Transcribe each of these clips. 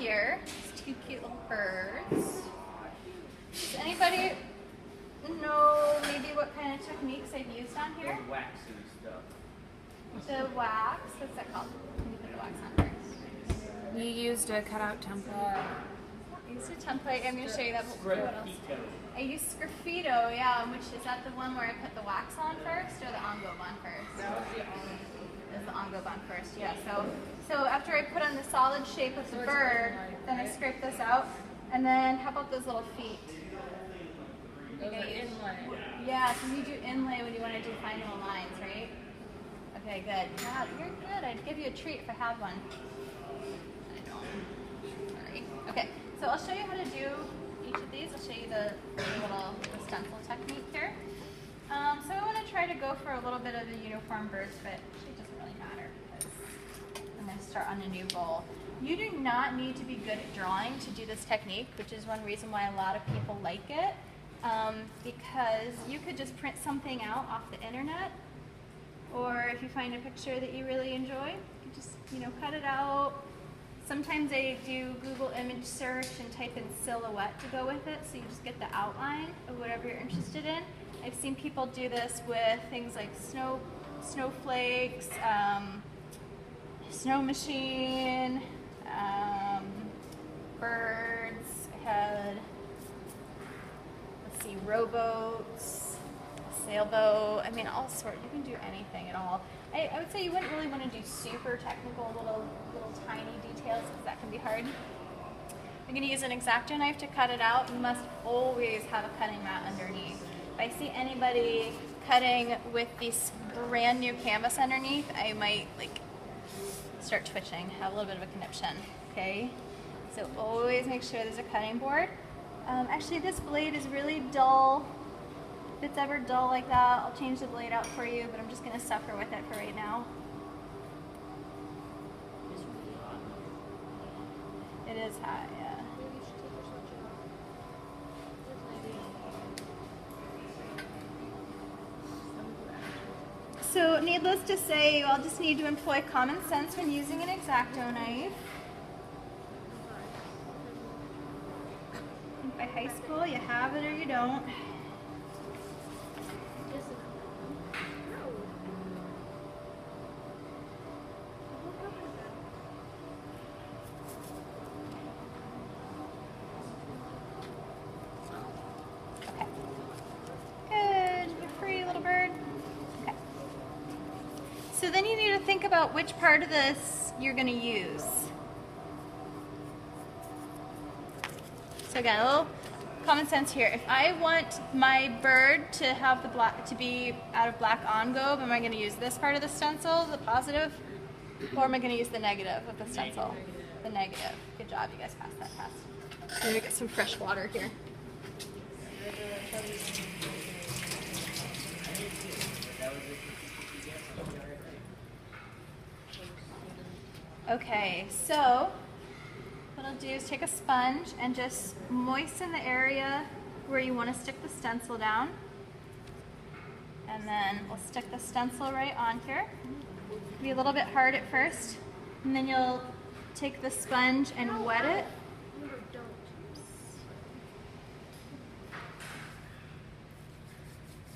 here is two cute little birds. Does anybody know maybe what kind of techniques I've used on here? The wax and stuff. The wax, what's that called? Let me put the wax on first. You used a cutout template. I used a template. I'm going to show you that. What else? I used sgraffito, yeah, which is that the one where I put the wax on first or the engobe on first? Is the engobe on first, yeah. So after I put on the solid shape of the bird, then I scrape this out. And then how about those little feet? Inlay. Yeah, so you do inlay when you want to do fine little lines, right? Okay, good. Wow, you're good. I'd give you a treat if I had one. I don't. Sorry. Okay, so I'll show you how to do each of these. I'll show you the little stencil technique here. So I want to try to go for a little bit of the uniform birds, but it actually doesn't really matter because I'm going to start on a new bowl. You do not need to be good at drawing to do this technique, which is one reason why a lot of people like it. Because you could just print something out off the internet, or if you find a picture that you really enjoy, you just, cut it out. Sometimes I do Google image search and type in silhouette to go with it, so you just get the outline of whatever you're interested in. I've seen people do this with things like snowflakes, snow machine, birds. I had, let's see, rowboats, sailboat. I mean, all sorts. You can do anything at all. I would say you wouldn't really want to do super technical little tiny details because that can be hard. You're going to use an X-Acto knife to cut it out. You must always have a cutting mat underneath. If I see anybody cutting with this brand new canvas underneath, I might start twitching, have a little bit of a conniption, okay? So always make sure there's a cutting board. Actually, this blade is really dull. If it's ever dull like that, I'll change the blade out for you, but I'm just going to suffer with it for right now. It is hot, yeah. So needless to say, you all just need to employ common sense when using an X-Acto knife. By high school, you have it or you don't. Okay. Good. You're free, little bird. Okay. So then you need to think about which part of this you're going to use. So again, a little common sense here. If I want my bird to have the black, to be out of black engobe, am I going to use this part of the stencil, the positive, or am I going to use the negative of the stencil? The negative. Good job, you guys passed that test. Let me get some fresh water here. Okay, so what I'll do is take a sponge and just moisten the area where you want to stick the stencil down. And then we'll stick the stencil right on here. It'll be a little bit hard at first, and then you'll take the sponge and wet it.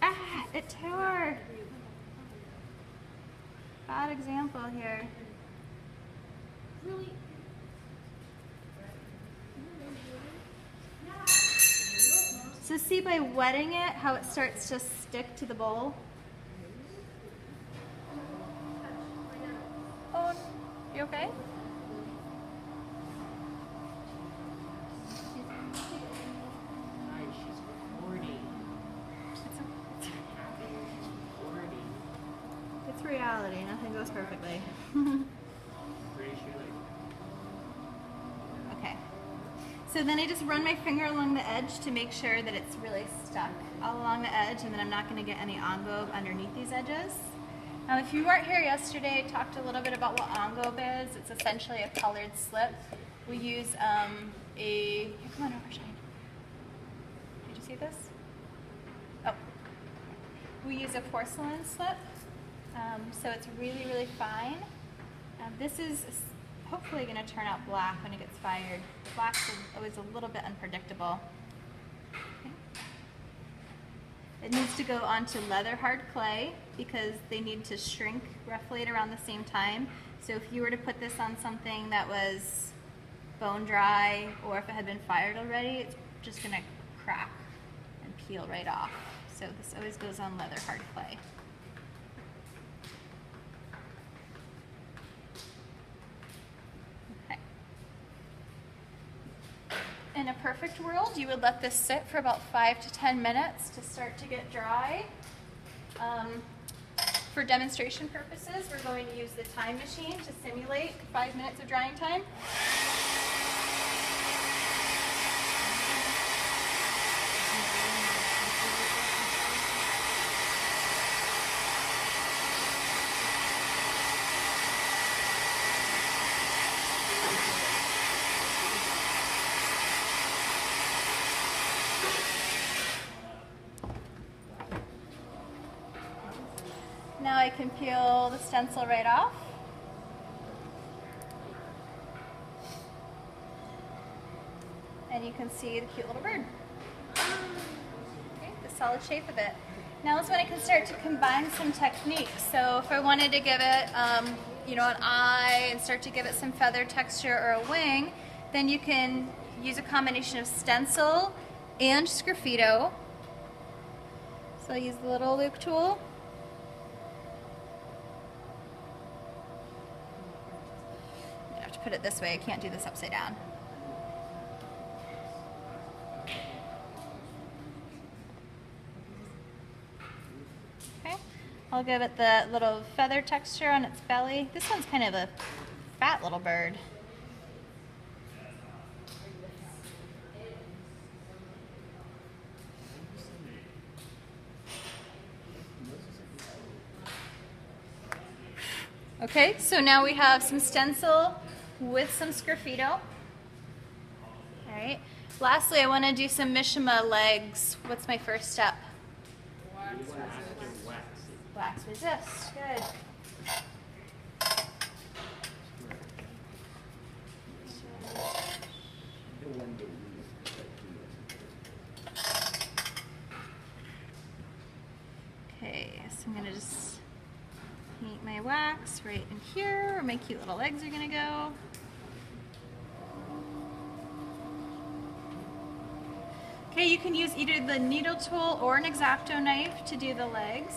Ah, it tore. Bad example here. Really? So see by wetting it how it starts to stick to the bowl? Oh, you okay? It's reality, nothing goes perfectly. Okay. So then I just run my finger along the edge to make sure that it's really stuck all along the edge, and then I'm not going to get any engobe underneath these edges. Now if you weren't here yesterday, I talked a little bit about what engobe is. It's essentially a colored slip. We use here, come on over, Shine. Did you see this? Oh. We use a porcelain slip, so it's really, really fine. This is hopefully going to turn out black when it gets fired. Black is always a little bit unpredictable. Okay. It needs to go onto leather hard clay because they need to shrink roughly at around the same time. So if you were to put this on something that was bone dry, or if it had been fired already, it's just going to crack and peel right off. So this always goes on leather hard clay. Okay. In a perfect world, you would let this sit for about 5 to 10 minutes to start to get dry. For demonstration purposes, we're going to use the time machine to simulate 5 minutes of drying time. Now I can peel the stencil right off. And you can see the cute little bird. Okay, the solid shape of it. Now is when I can start to combine some techniques. So if I wanted to give it, you know, an eye and start to give it some feather texture or a wing, then you can use a combination of stencil and sgraffito. So I'll use the little Luke tool. Put it this way, I can't do this upside down. Okay, I'll give it the little feather texture on its belly. This one's kind of a fat little bird. Okay, so now we have some stencil with some sgraffito. All right. Lastly, I want to do some Mishima legs. What's my first step? Wax resist. Good. Okay, so I'm going to just paint my wax right in here where my cute little legs are going to go. Okay, you can use either the needle tool or an X-Acto knife to do the legs.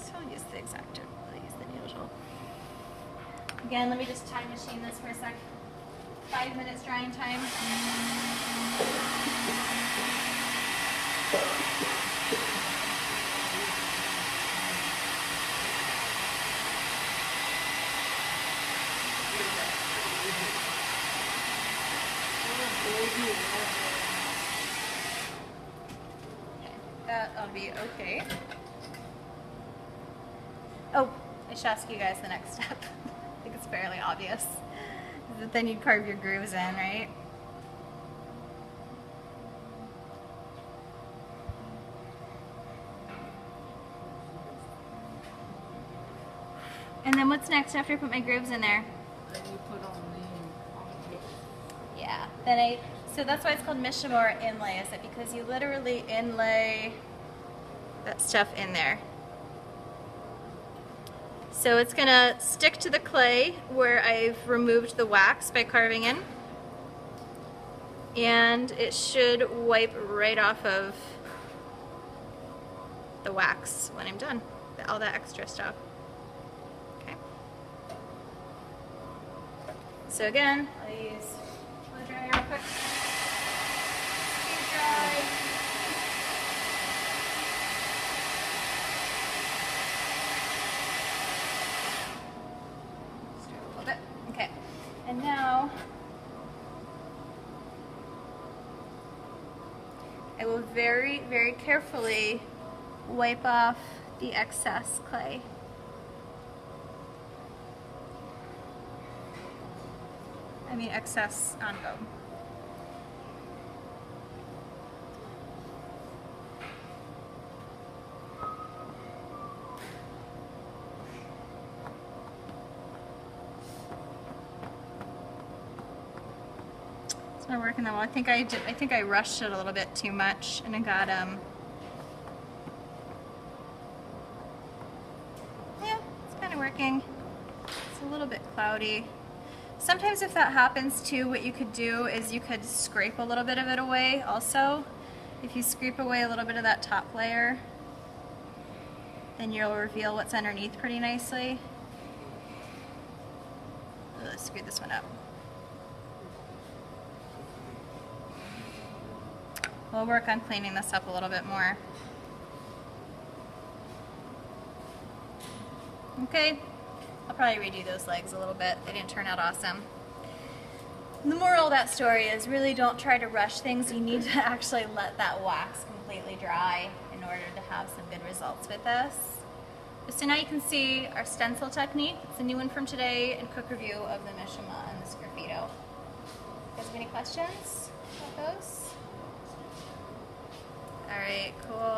So I'll use the X-Acto, I'll use the needle tool. Again, let me just time machine this for a sec. 5 minutes drying time. That'll be okay. Oh, I should ask you guys the next step. I think it's fairly obvious. Then you'd carve your grooves in, right? And then what's next after I put my grooves in there? Then you put on the Yeah, then so that's why it's called Mishima or inlay, is it because you literally inlay that stuff in there. So it's gonna stick to the clay where I've removed the wax by carving in, and it should wipe right off of the wax when I'm done, all that extra stuff. Okay. So again, I'll use blow dryer real quick. Speed dry. Just do a little bit. Okay. And now I will very, very carefully wipe off the excess clay. I mean excess on foam. kind of working that well. I think I rushed it a little bit too much, and I got yeah, it's kind of working. It's a little bit cloudy. Sometimes if that happens too, what you could do is you could scrape a little bit of it away also. If you scrape away a little bit of that top layer, then you'll reveal what's underneath pretty nicely. Ooh, I screwed this one up. We'll work on cleaning this up a little bit more. Okay, I'll probably redo those legs a little bit. They didn't turn out awesome. The moral of that story is really don't try to rush things. You need to actually let that wax completely dry in order to have some good results with this. So now you can see our stencil technique. It's a new one from today, and quick review of the Mishima and the sgraffito. You guys have any questions about those? All right, cool.